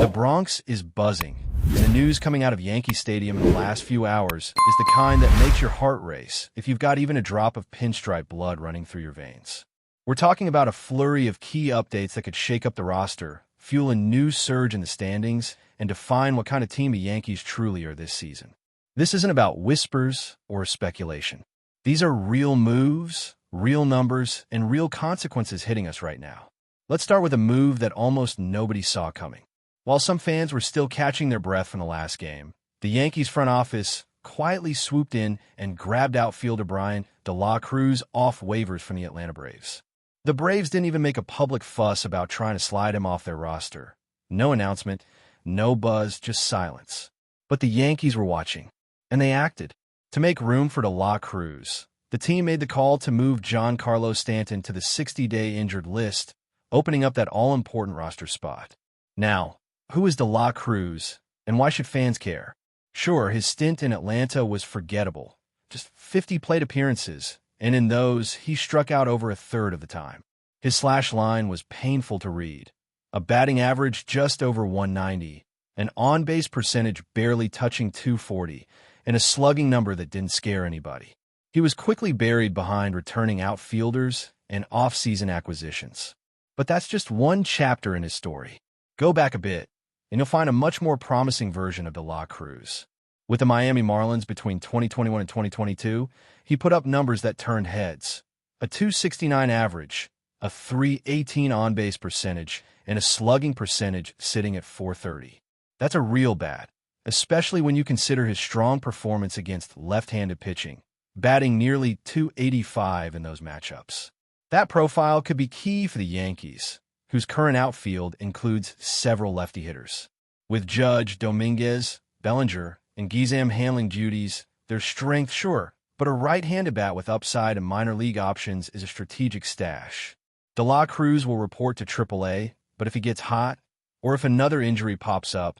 The Bronx is buzzing, and the news coming out of Yankee Stadium in the last few hours is the kind that makes your heart race if you've got even a drop of pinstripe blood running through your veins. We're talking about a flurry of key updates that could shake up the roster, fuel a new surge in the standings, and define what kind of team the Yankees truly are this season. This isn't about whispers or speculation. These are real moves, real numbers, and real consequences hitting us right now. Let's start with a move that almost nobody saw coming. While some fans were still catching their breath from the last game, the Yankees front office quietly swooped in and grabbed outfielder Brian De La Cruz off waivers from the Atlanta Braves. The Braves didn't even make a public fuss about trying to slide him off their roster. No announcement, no buzz, just silence. But the Yankees were watching, and they acted. To make room for De La Cruz, the team made the call to move Giancarlo Stanton to the 60-day injured list, opening up that all-important roster spot. Now, who is De La Cruz, and why should fans care? Sure, his stint in Atlanta was forgettable. Just 50 plate appearances, and in those, he struck out over a third of the time. His slash line was painful to read. A batting average just over 190, an on-base percentage barely touching 240, and a slugging number that didn't scare anybody. He was quickly buried behind returning outfielders and off-season acquisitions. But that's just one chapter in his story. Go back a bit, and you'll find a much more promising version of De La Cruz. With the Miami Marlins between 2021 and 2022, he put up numbers that turned heads. A .269 average, a .318 on-base percentage, and a slugging percentage sitting at .430. That's a real bat, especially when you consider his strong performance against left-handed pitching, batting nearly .285 in those matchups. That profile could be key for the Yankees, whose current outfield includes several lefty hitters. With Judge, Dominguez, Bellinger, and Gizam handling duties, there's strength, sure, but a right-handed bat with upside and minor league options is a strategic stash. De La Cruz will report to AAA, but if he gets hot, or if another injury pops up,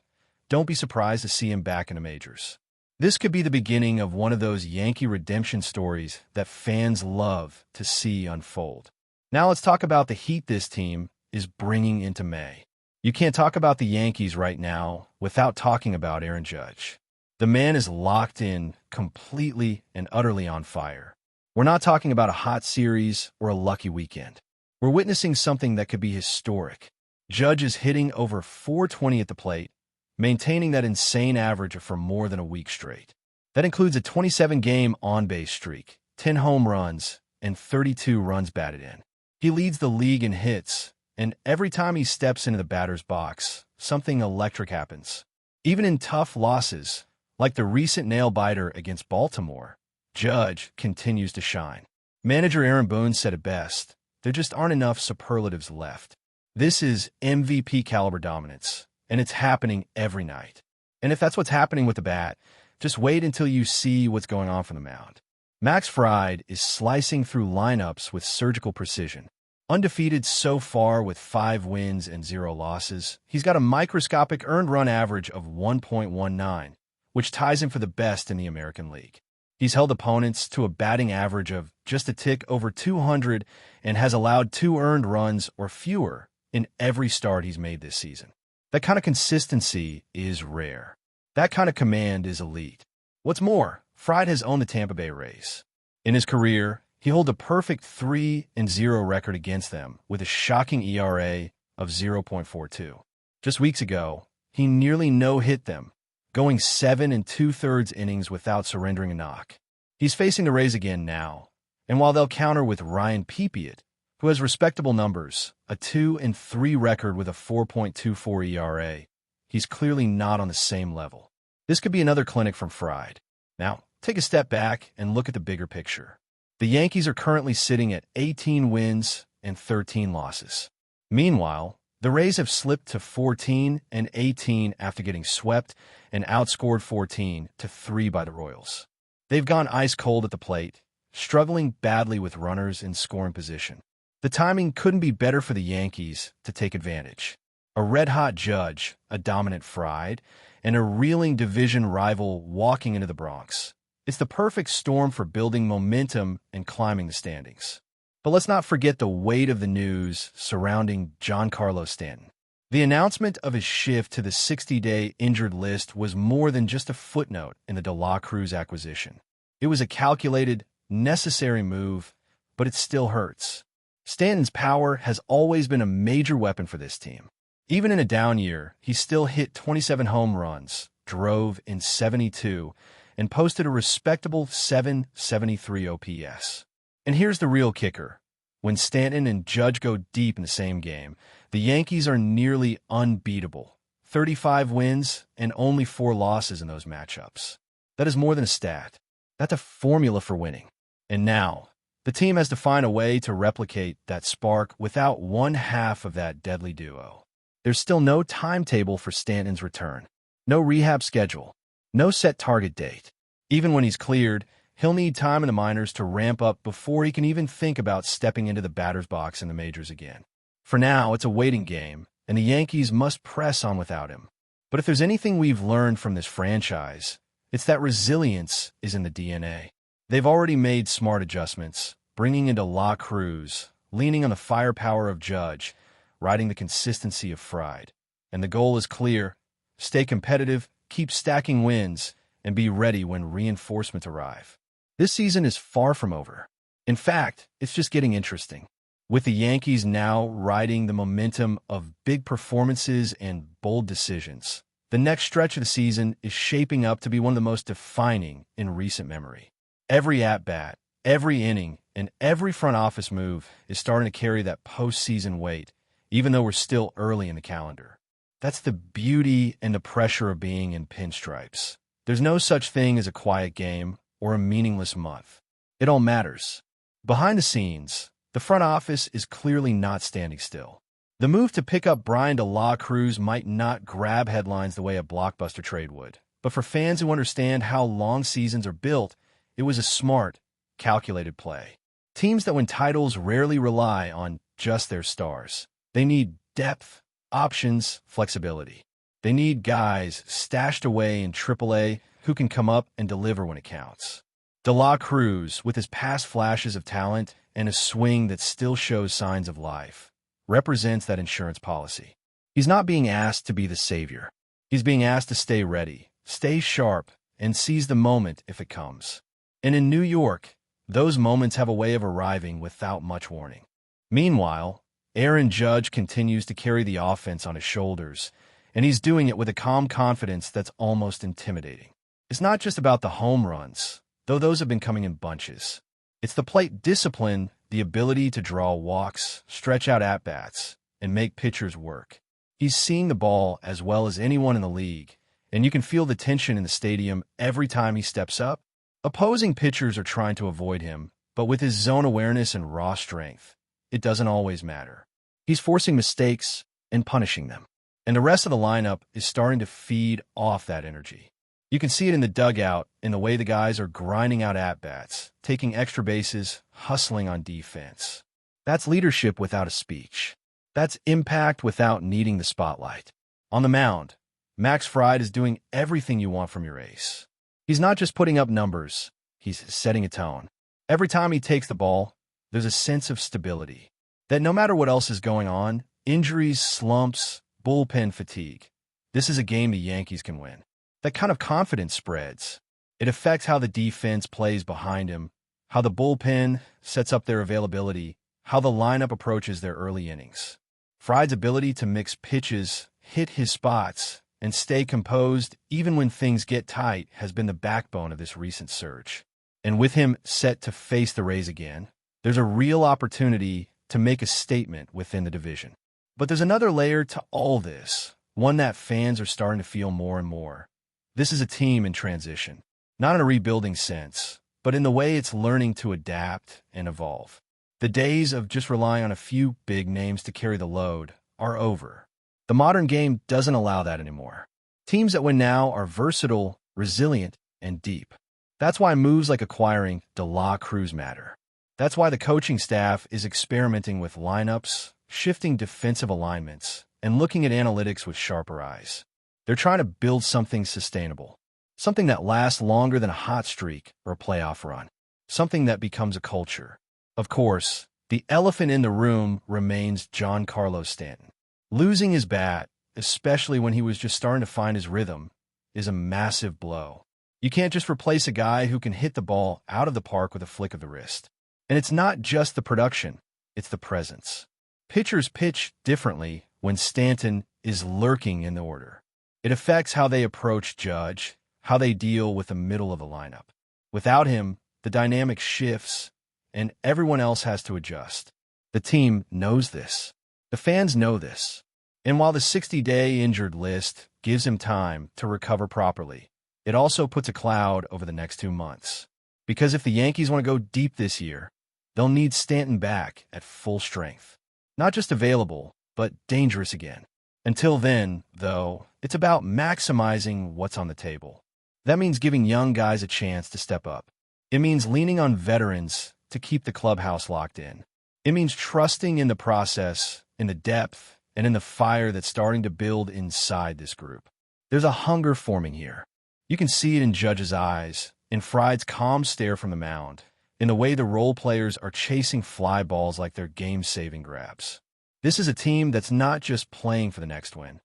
don't be surprised to see him back in the majors. This could be the beginning of one of those Yankee redemption stories that fans love to see unfold. Now let's talk about the heat this team is bringing into May. You can't talk about the Yankees right now without talking about Aaron Judge. The man is locked in, completely and utterly on fire. We're not talking about a hot series or a lucky weekend. We're witnessing something that could be historic. Judge is hitting over .420 at the plate, maintaining that insane average for more than a week straight. That includes a 27-game on-base streak, 10 home runs, and 32 runs batted in. He leads the league in hits, and every time he steps into the batter's box, something electric happens. Even in tough losses, like the recent nail-biter against Baltimore, Judge continues to shine. Manager Aaron Boone said it best, there just aren't enough superlatives left. This is MVP-caliber dominance, and it's happening every night. And if that's what's happening with the bat, just wait until you see what's going on from the mound. Max Fried is slicing through lineups with surgical precision. Undefeated so far with 5 wins and 0 losses, he's got a microscopic earned run average of 1.19, which ties him for the best in the American League. He's held opponents to a batting average of just a tick over 200 and has allowed 2 earned runs or fewer in every start he's made this season. That kind of consistency is rare. That kind of command is elite. What's more, Fried has owned the Tampa Bay Rays. In his career, he holds a perfect 3-0 record against them with a shocking ERA of 0.42. Just weeks ago, he nearly no-hit them, going 7 2/3 innings without surrendering a knock. He's facing the Rays again now, and while they'll counter with Ryan Pepiot, who has respectable numbers, a 2-3 record with a 4.24 ERA, he's clearly not on the same level. This could be another clinic from Fried. Now, take a step back and look at the bigger picture. The Yankees are currently sitting at 18 wins and 13 losses. Meanwhile, the Rays have slipped to 14-18 after getting swept and outscored 14-3 by the Royals. They've gone ice cold at the plate, struggling badly with runners in scoring position. The timing couldn't be better for the Yankees to take advantage. A red-hot Judge, a dominant Fried, and a reeling division rival walking into the Bronx. It's the perfect storm for building momentum and climbing the standings. But let's not forget the weight of the news surrounding Giancarlo Stanton. The announcement of his shift to the 60-day injured list was more than just a footnote in the De La Cruz acquisition. It was a calculated, necessary move, but it still hurts. Stanton's power has always been a major weapon for this team. Even in a down year, he still hit 27 home runs, drove in 72, and posted a respectable .773 OPS. And here's the real kicker. When Stanton and Judge go deep in the same game, the Yankees are nearly unbeatable. 35 wins and only 4 losses in those matchups. That is more than a stat. That's a formula for winning. And now, the team has to find a way to replicate that spark without one half of that deadly duo. There's still no timetable for Stanton's return. No rehab schedule. No set target date. Even when he's cleared, he'll need time in the minors to ramp up before he can even think about stepping into the batter's box in the majors again. For now, it's a waiting game, and the Yankees must press on without him. But if there's anything we've learned from this franchise, it's that resilience is in the DNA. They've already made smart adjustments, bringing in De La Cruz, leaning on the firepower of Judge, riding the consistency of Fried. And the goal is clear: stay competitive, keep stacking wins, and be ready when reinforcements arrive. This season is far from over. In fact, it's just getting interesting. With the Yankees now riding the momentum of big performances and bold decisions, the next stretch of the season is shaping up to be one of the most defining in recent memory. Every at-bat, every inning, and every front office move is starting to carry that postseason weight, even though we're still early in the calendar. That's the beauty and the pressure of being in pinstripes. There's no such thing as a quiet game or a meaningless month. It all matters. Behind the scenes, the front office is clearly not standing still. The move to pick up Brian De La Cruz might not grab headlines the way a blockbuster trade would, but for fans who understand how long seasons are built, it was a smart, calculated play. Teams that win titles rarely rely on just their stars. They need depth, options, flexibility. They need guys stashed away in AAA who can come up and deliver when it counts. De La Cruz, with his past flashes of talent and a swing that still shows signs of life, represents that insurance policy. He's not being asked to be the savior. He's being asked to stay ready, stay sharp, and seize the moment if it comes. And in New York, those moments have a way of arriving without much warning. Meanwhile, Aaron Judge continues to carry the offense on his shoulders, and he's doing it with a calm confidence that's almost intimidating. It's not just about the home runs, though those have been coming in bunches. It's the plate discipline, the ability to draw walks, stretch out at-bats, and make pitchers work. He's seeing the ball as well as anyone in the league, and you can feel the tension in the stadium every time he steps up. Opposing pitchers are trying to avoid him, but with his zone awareness and raw strength, it doesn't always matter. He's forcing mistakes and punishing them, and the rest of the lineup is starting to feed off that energy. You can see it in the dugout in the way the guys are grinding out at-bats, taking extra bases, hustling on defense. That's leadership without a speech. That's impact without needing the spotlight. On the mound, Max Fried is doing everything you want from your ace. He's not just putting up numbers, he's setting a tone. Every time he takes the ball, there's a sense of stability. That no matter what else is going on, injuries, slumps, bullpen fatigue, this is a game the Yankees can win. That kind of confidence spreads. It affects how the defense plays behind him, how the bullpen sets up their availability, how the lineup approaches their early innings. Fried's ability to mix pitches, hit his spots, and stay composed even when things get tight has been the backbone of this recent surge. And with him set to face the Rays again, there's a real opportunity to make a statement within the division. But there's another layer to all this, one that fans are starting to feel more and more. This is a team in transition, not in a rebuilding sense, but in the way it's learning to adapt and evolve. The days of just relying on a few big names to carry the load are over. The modern game doesn't allow that anymore. Teams that win now are versatile, resilient, and deep. That's why moves like acquiring De La Cruz matter. That's why the coaching staff is experimenting with lineups, shifting defensive alignments, and looking at analytics with sharper eyes. They're trying to build something sustainable, something that lasts longer than a hot streak or a playoff run, something that becomes a culture. Of course, the elephant in the room remains Giancarlo Stanton. Losing his bat, especially when he was just starting to find his rhythm, is a massive blow. You can't just replace a guy who can hit the ball out of the park with a flick of the wrist. And it's not just the production, it's the presence. Pitchers pitch differently when Stanton is lurking in the order. It affects how they approach Judge, how they deal with the middle of the lineup. Without him, the dynamic shifts, and everyone else has to adjust. The team knows this. The fans know this. And while the 60-day injured list gives him time to recover properly, it also puts a cloud over the next 2 months. Because if the Yankees want to go deep this year, they'll need Stanton back at full strength. Not just available, but dangerous again. Until then, though, it's about maximizing what's on the table. That means giving young guys a chance to step up. It means leaning on veterans to keep the clubhouse locked in. It means trusting in the process, in the depth, and in the fire that's starting to build inside this group. There's a hunger forming here. You can see it in Judge's eyes, in Fried's calm stare from the mound, in the way the role players are chasing fly balls like they're game-saving grabs. This is a team that's not just playing for the next win.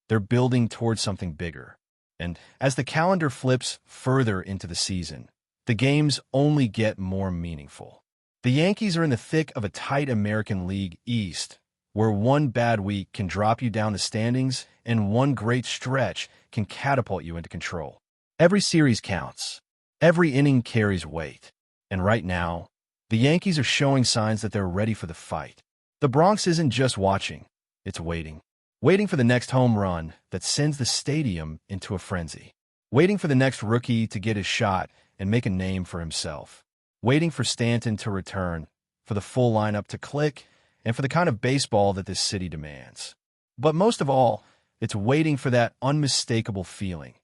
They're building towards something bigger. And as the calendar flips further into the season, the games only get more meaningful. The Yankees are in the thick of a tight American League East, where one bad week can drop you down the standings and one great stretch can catapult you into control. Every series counts. Every inning carries weight. And right now, the Yankees are showing signs that they're ready for the fight. The Bronx isn't just watching, it's waiting. Waiting for the next home run that sends the stadium into a frenzy. Waiting for the next rookie to get his shot and make a name for himself. Waiting for Stanton to return, for the full lineup to click, and for the kind of baseball that this city demands. But most of all, it's waiting for that unmistakable feeling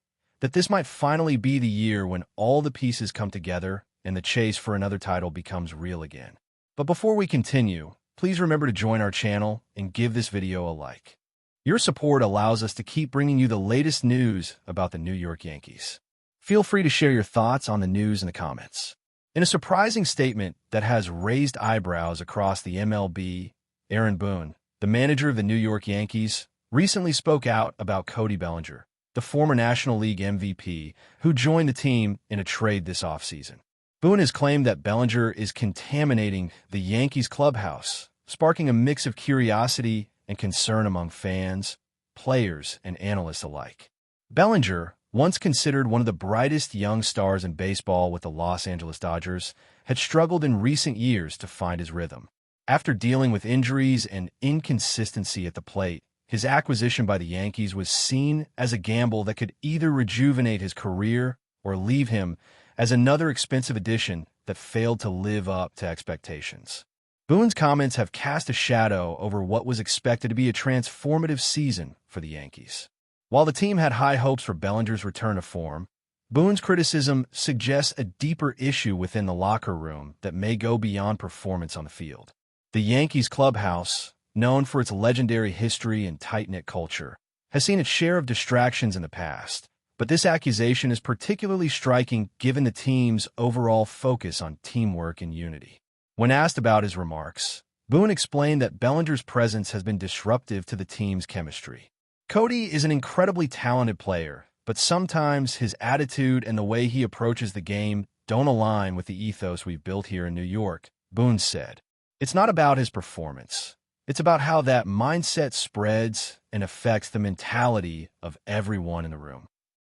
that this might finally be the year when all the pieces come together and the chase for another title becomes real again. But before we continue, please remember to join our channel and give this video a like. Your support allows us to keep bringing you the latest news about the New York Yankees. Feel free to share your thoughts on the news in the comments. In a surprising statement that has raised eyebrows across the MLB, Aaron Boone, the manager of the New York Yankees, recently spoke out about Cody Bellinger, the former National League MVP, who joined the team in a trade this offseason. Boone has claimed that Bellinger is contaminating the Yankees clubhouse, sparking a mix of curiosity and concern among fans, players, and analysts alike. Bellinger, once considered one of the brightest young stars in baseball with the Los Angeles Dodgers, had struggled in recent years to find his rhythm. After dealing with injuries and inconsistency at the plate, his acquisition by the Yankees was seen as a gamble that could either rejuvenate his career or leave him as another expensive addition that failed to live up to expectations. Boone's comments have cast a shadow over what was expected to be a transformative season for the Yankees. While the team had high hopes for Bellinger's return to form, Boone's criticism suggests a deeper issue within the locker room that may go beyond performance on the field. The Yankees clubhouse, known for its legendary history and tight-knit culture, has seen its share of distractions in the past, but this accusation is particularly striking given the team's overall focus on teamwork and unity. When asked about his remarks, Boone explained that Bellinger's presence has been disruptive to the team's chemistry. Cody is an incredibly talented player, but sometimes his attitude and the way he approaches the game don't align with the ethos we've built here in New York, Boone said. It's not about his performance. It's about how that mindset spreads and affects the mentality of everyone in the room.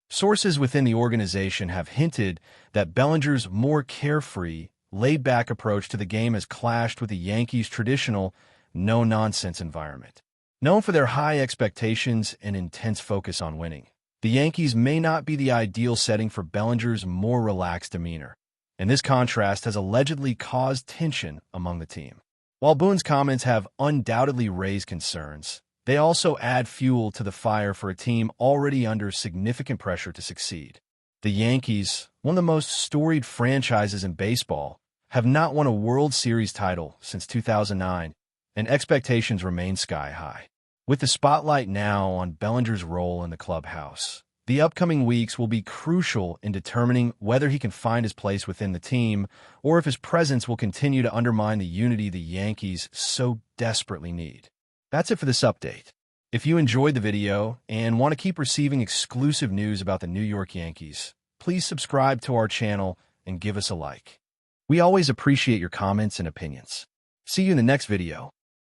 Sources within the organization have hinted that Bellinger's more carefree, laid-back approach to the game has clashed with the Yankees' traditional, no-nonsense environment. Known for their high expectations and intense focus on winning, the Yankees may not be the ideal setting for Bellinger's more relaxed demeanor, and this contrast has allegedly caused tension among the team. While Boone's comments have undoubtedly raised concerns, they also add fuel to the fire for a team already under significant pressure to succeed. The Yankees, one of the most storied franchises in baseball, have not won a World Series title since 2009, and expectations remain sky high. With the spotlight now on Bellinger's role in the clubhouse, the upcoming weeks will be crucial in determining whether he can find his place within the team or if his presence will continue to undermine the unity the Yankees so desperately need. That's it for this update. If you enjoyed the video and want to keep receiving exclusive news about the New York Yankees, please subscribe to our channel and give us a like. We always appreciate your comments and opinions. See you in the next video.